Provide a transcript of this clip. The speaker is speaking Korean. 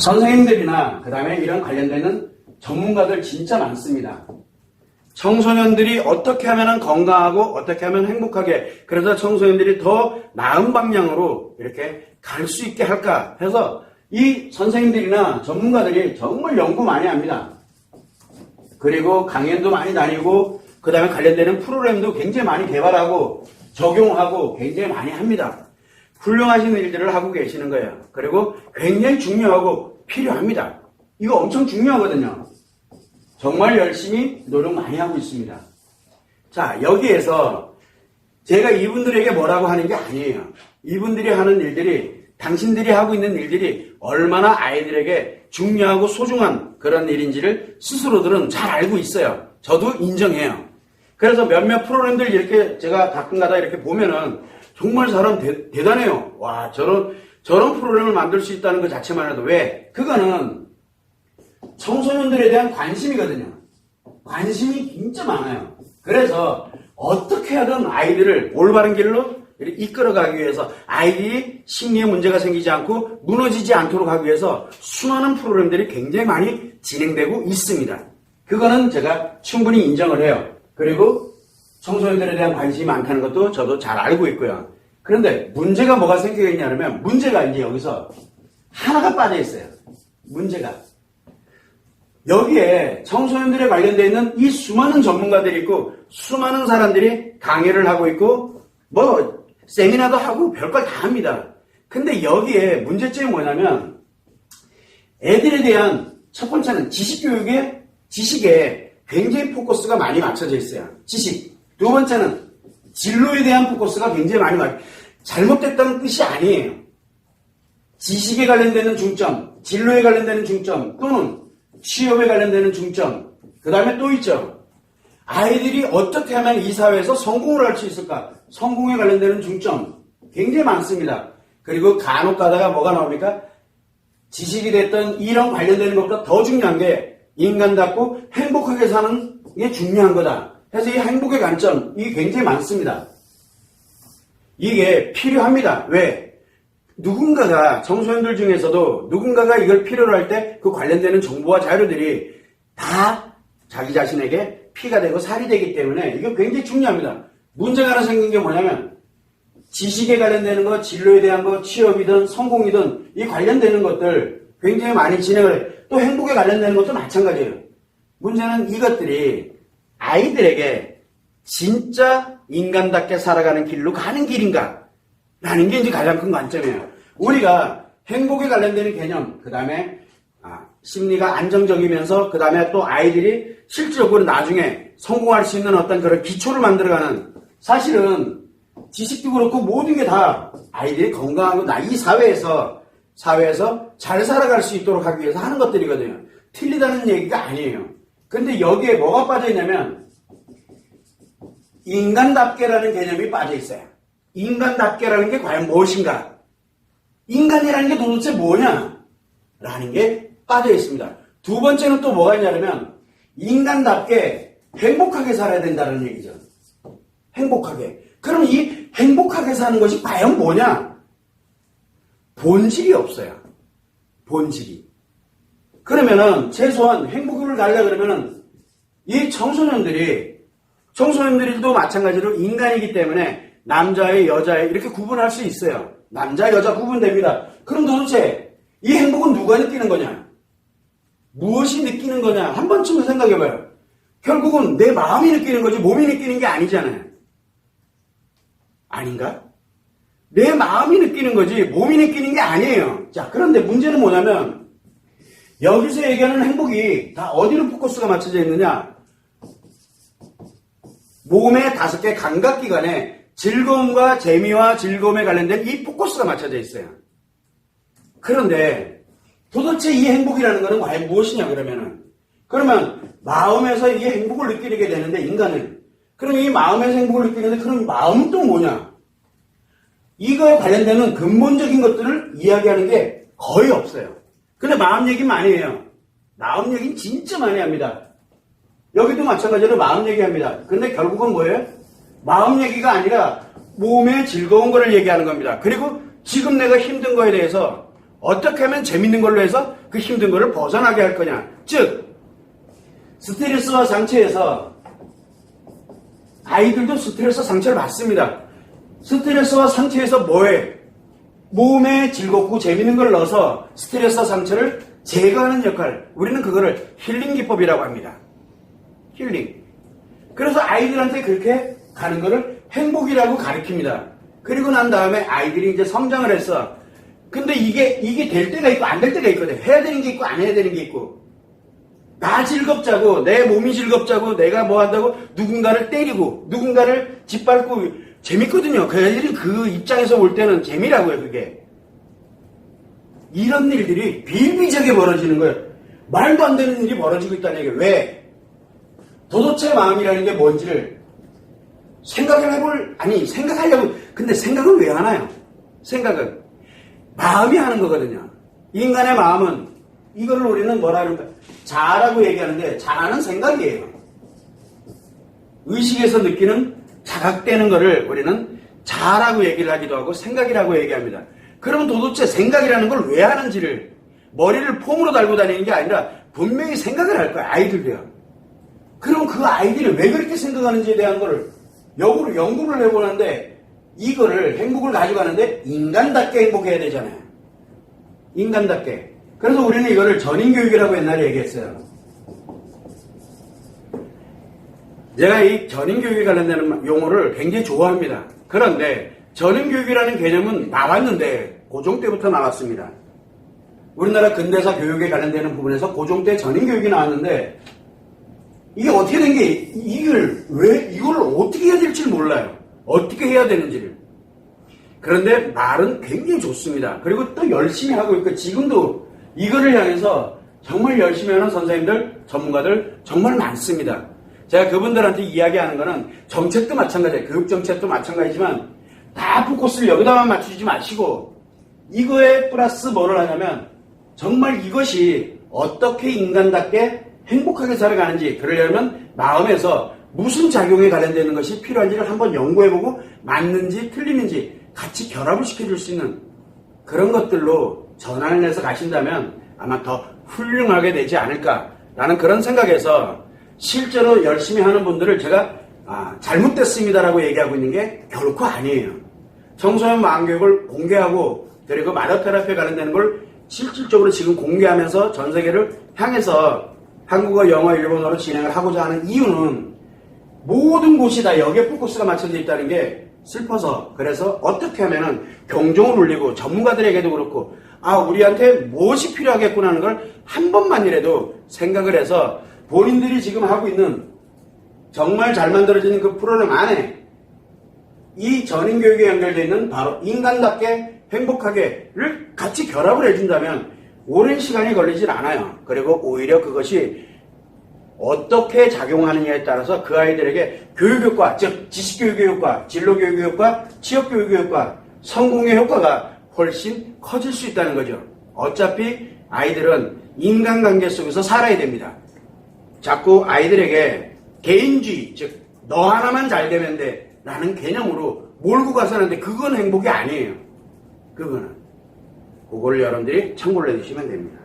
선생님들이나 그 다음에 이런 관련되는 전문가들 진짜 많습니다. 청소년들이 어떻게 하면 건강하고 어떻게 하면 행복하게, 그래서 청소년들이 더 나은 방향으로 이렇게 갈 수 있게 할까 해서 이 선생님들이나 전문가들이 정말 연구 많이 합니다. 그리고 강연도 많이 다니고 그 다음에 관련되는 프로그램도 굉장히 많이 개발하고 적용하고 굉장히 많이 합니다. 훌륭하신 일들을 하고 계시는 거예요. 그리고 굉장히 중요하고 필요합니다. 이거 엄청 중요하거든요. 정말 열심히 노력 많이 하고 있습니다. 자, 여기에서 제가 이분들에게 뭐라고 하는 게 아니에요. 이분들이 하는 일들이, 당신들이 하고 있는 일들이 얼마나 아이들에게 중요하고 소중한 그런 일인지를 스스로들은 잘 알고 있어요. 저도 인정해요. 그래서 몇몇 프로그램들 이렇게 제가 가끔가다 이렇게 보면은 정말 사람 대단해요. 와, 저런 프로그램을 만들 수 있다는 것 자체만 해도. 왜? 그거는 청소년들에 대한 관심이거든요. 관심이 진짜 많아요. 그래서 어떻게 하든 아이들을 올바른 길로 이끌어가기 위해서, 아이들이 심리에 문제가 생기지 않고 무너지지 않도록 하기 위해서 수많은 프로그램들이 굉장히 많이 진행되고 있습니다. 그거는 제가 충분히 인정을 해요. 그리고 청소년들에 대한 관심이 많다는 것도 저도 잘 알고 있고요. 그런데 문제가 뭐가 생기겠냐면, 문제가 이제 여기서 하나가 빠져 있어요. 문제가. 여기에 청소년들에 관련되어 있는 이 수많은 전문가들이 있고 수많은 사람들이 강의를 하고 있고 뭐 세미나도 하고 별걸 다 합니다. 근데 여기에 문제점이 뭐냐면, 애들에 대한 첫 번째는 지식에 굉장히 포커스가 많이 맞춰져 있어요. 지식. 두 번째는 진로에 대한 포커스가 굉장히 많이 잘못됐다는 뜻이 아니에요. 지식에 관련되는 중점, 진로에 관련되는 중점, 또는 취업에 관련되는 중점, 그 다음에 또 있죠. 아이들이 어떻게 하면 이 사회에서 성공을 할 수 있을까? 성공에 관련되는 중점 굉장히 많습니다. 그리고 간혹 가다가 뭐가 나옵니까? 지식이 됐던 이런 관련되는 것보다 더 중요한 게 인간답고 행복하게 사는 게 중요한 거다. 그래서 이 행복의 관점, 이게 굉장히 많습니다. 이게 필요합니다. 왜? 누군가가, 청소년들 중에서도 누군가가 이걸 필요로 할 때 그 관련되는 정보와 자료들이 다 자기 자신에게 피가 되고 살이 되기 때문에 이거 굉장히 중요합니다. 문제가 하나 생긴 게 뭐냐면, 지식에 관련되는 것, 진로에 대한 것, 취업이든 성공이든 이 관련되는 것들 굉장히 많이 진행을 해요. 또 행복에 관련되는 것도 마찬가지예요. 문제는 이것들이 아이들에게 진짜 인간답게 살아가는 길로 가는 길인가? 라는 게 이제 가장 큰 관점이에요. 우리가 행복에 관련되는 개념, 그 다음에 심리가 안정적이면서 그 다음에 또 아이들이 실질적으로 나중에 성공할 수 있는 어떤 그런 기초를 만들어가는, 사실은 지식도 그렇고 모든 게 다 아이들이 건강하고 이 사회에서 잘 살아갈 수 있도록 하기 위해서 하는 것들이거든요. 틀리다는 얘기가 아니에요. 근데 여기에 뭐가 빠져 있냐면 인간답게라는 개념이 빠져 있어요. 인간답게라는 게 과연 무엇인가? 인간이라는 게 도대체 뭐냐? 라는 게 빠져 있습니다. 두 번째는 또 뭐가 있냐면 인간답게 행복하게 살아야 된다는 얘기죠. 행복하게. 그럼 이 행복하게 사는 것이 과연 뭐냐? 본질이 없어요. 본질이. 그러면은 최소한 행복을 가려고 그러면은 이 청소년들도 마찬가지로 인간이기 때문에 남자의 여자의 이렇게 구분할 수 있어요. 남자 여자 구분됩니다. 그럼 도대체 이 행복은 누가 느끼는 거냐? 무엇이 느끼는 거냐? 한 번쯤은 생각해봐요. 결국은 내 마음이 느끼는 거지 몸이 느끼는 게 아니잖아요. 아닌가? 내 마음이 느끼는 거지 몸이 느끼는 게 아니에요. 자, 그런데 문제는 뭐냐면 여기서 얘기하는 행복이 다 어디로 포커스가 맞춰져 있느냐? 몸의 5개 감각기관에 즐거움과 재미와 즐거움에 관련된 이 포커스가 맞춰져 있어요. 그런데 도대체 이 행복이라는 것은 과연 무엇이냐 그러면 마음에서 이 행복을 느끼게 되는데 인간은, 그럼 이 마음에서 행복을 느끼는데 그럼 이 마음은 또 뭐냐? 이거에 관련되는 근본적인 것들을 이야기하는 게 거의 없어요. 근데 마음 얘기 많이 해요. 마음 얘기는 진짜 많이 합니다. 여기도 마찬가지로 마음 얘기합니다. 근데 결국은 뭐예요? 마음 얘기가 아니라 몸의 즐거운 거를 얘기하는 겁니다. 그리고 지금 내가 힘든 거에 대해서 어떻게 하면 재밌는 걸로 해서 그 그 힘든 거를 벗어나게 할 거냐. 즉 스트레스와 상처에서 아이들도 스트레스 상처를 받습니다. 스트레스와 상처에서 뭐해? 몸에 즐겁고 재밌는 걸 넣어서 스트레스와 상처를 제거하는 역할. 우리는 그거를 힐링 기법이라고 합니다. 힐링. 그래서 아이들한테 그렇게 가는 거를 행복이라고 가르칩니다. 그리고 난 다음에 아이들이 이제 성장을 했어. 근데 이게 될 때가 있고 안 될 때가 있거든. 해야 되는 게 있고 안 해야 되는 게 있고. 나 즐겁자고, 내 몸이 즐겁자고, 내가 뭐 한다고 누군가를 때리고, 누군가를 짓밟고 재밌거든요. 그 애들이 그 입장에서 볼 때는 재미라고요, 그게. 이런 일들이 비일비재하게 벌어지는 거예요. 말도 안 되는 일이 벌어지고 있다는 얘기예요. 왜? 도도체 마음이라는 게 뭔지를 생각하려고. 근데 생각은 왜 하나요? 생각은 마음이 하는 거거든요. 인간의 마음은, 이거를 우리는 뭐라 그러는가? 자아라고 얘기하는데, 자아는 생각이에요. 의식에서 느끼는 자각되는 거를 우리는 자아라고 얘기를 하기도 하고 생각이라고 얘기합니다. 그러면 도대체 생각이라는 걸 왜 하는지를, 머리를 폼으로 달고 다니는 게 아니라 분명히 생각을 할 거야, 아이들도요. 그럼 그 아이들이 왜 그렇게 생각하는지에 대한 거를 연구를 해보는데, 이거를 행복을 가져가는데 인간답게 행복해야 되잖아요. 인간답게. 그래서 우리는 이거를 전인교육이라고 옛날에 얘기했어요. 제가 이 전인교육에 관련되는 용어를 굉장히 좋아합니다. 그런데 전인교육이라는 개념은 나왔는데 고종 때부터 나왔습니다. 우리나라 근대사 교육에 관련되는 부분에서 고종 때 전인교육이 나왔는데, 이게 어떻게 된 게, 이걸 어떻게 해야 될지 몰라요. 어떻게 해야 되는지를. 그런데 말은 굉장히 좋습니다. 그리고 또 열심히 하고 있고, 지금도 이거를 향해서 정말 열심히 하는 선생님들, 전문가들 정말 많습니다. 제가 그분들한테 이야기하는 거는 정책도 마찬가지예요. 교육정책도 마찬가지지만 다 포커스를 여기다만 맞추지 마시고, 이거에 플러스 뭐를 하냐면, 정말 이것이 어떻게 인간답게 행복하게 살아가는지, 그러려면 마음에서 무슨 작용에 관련되는 것이 필요한지를 한번 연구해보고 맞는지 틀리는지 같이 결합을 시켜줄 수 있는 그런 것들로 전환을 해서 가신다면 아마 더 훌륭하게 되지 않을까라는 그런 생각에서, 실제로 열심히 하는 분들을 제가 잘못됐습니다라고 얘기하고 있는 게 결코 아니에요. 청소년 마음교육을 공개하고, 그리고 마더테라피에 관련되는 걸 실질적으로 지금 공개하면서 전 세계를 향해서 한국어, 영어, 일본어로 진행을 하고자 하는 이유는, 모든 곳이 다 여기에 포커스가 맞춰져 있다는 게 슬퍼서, 그래서 어떻게 하면은 경종을 울리고 전문가들에게도 그렇고, 우리한테 무엇이 필요하겠구나 하는 걸 한 번만이라도 생각을 해서 본인들이 지금 하고 있는 정말 잘 만들어지는 그 프로그램 안에 이 전인교육에 연결되어 있는 바로 인간답게 행복하게를 같이 결합을 해준다면 오랜 시간이 걸리질 않아요. 그리고 오히려 그것이 어떻게 작용하느냐에 따라서 그 아이들에게 교육효과, 즉 지식교육의 효과, 진로교육의 효과, 취업교육의 효과, 성공의 효과가 훨씬 커질 수 있다는 거죠. 어차피 아이들은 인간관계 속에서 살아야 됩니다. 자꾸 아이들에게 개인주의, 즉 너 하나만 잘 되면 돼 라는 개념으로 몰고 가서 하는데, 그건 행복이 아니에요. 그거를 여러분들이 참고를 해주시면 됩니다.